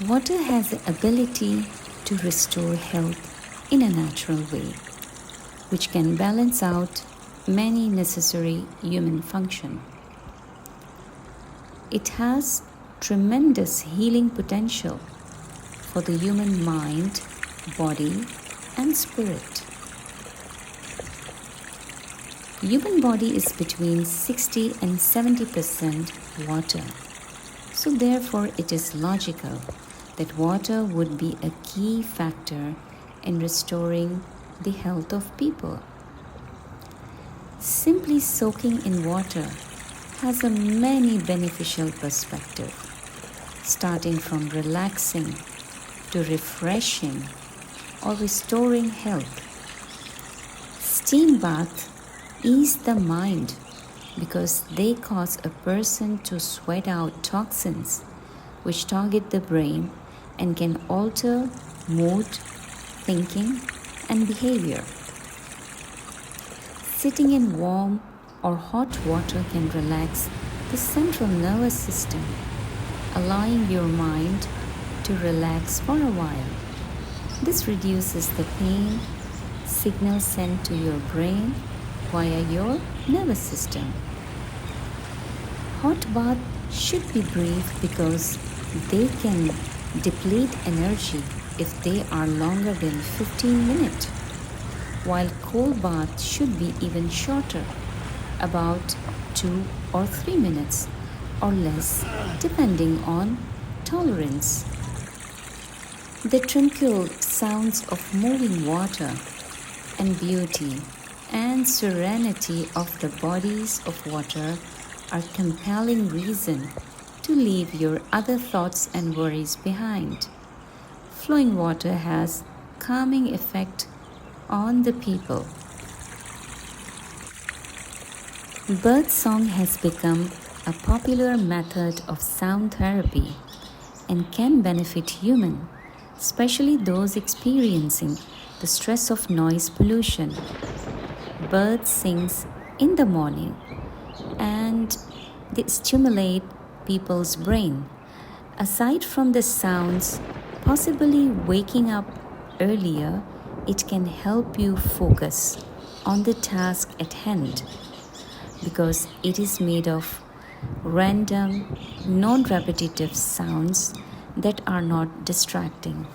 Water has the ability to restore health in a natural way, which can balance out many necessary human functions. It has tremendous healing potential for the human mind, body, and spirit. Human body is between 60 and 70% water. So therefore it is logical that water would be a key factor in restoring the health of people. Simply soaking in water has a many beneficial perspective, starting from relaxing to refreshing or restoring health. Steam bath ease the mind because they cause a person to sweat out toxins which target the brain and can alter mood, thinking, and behavior. Sitting in warm or hot water can relax the central nervous system, allowing your mind to relax for a while. This reduces the pain signals sent to your brain via your nervous system. Hot bath should be brief because they can deplete energy if they are longer than 15 minutes, while cold bath should be even shorter, about 2 or 3 minutes or less depending on tolerance. The tranquil sounds of moving water and beauty and serenity of the bodies of water are compelling reason to leave your other thoughts and worries behind. Flowing water has calming effect on the people. Birdsong has become a popular method of sound therapy and can benefit humans, especially those experiencing the stress of noise pollution. Birds sing in the morning and they stimulate people's brain. Aside from the sounds, possibly waking up earlier, it can help you focus on the task at hand because it is made of random, non-repetitive sounds that are not distracting.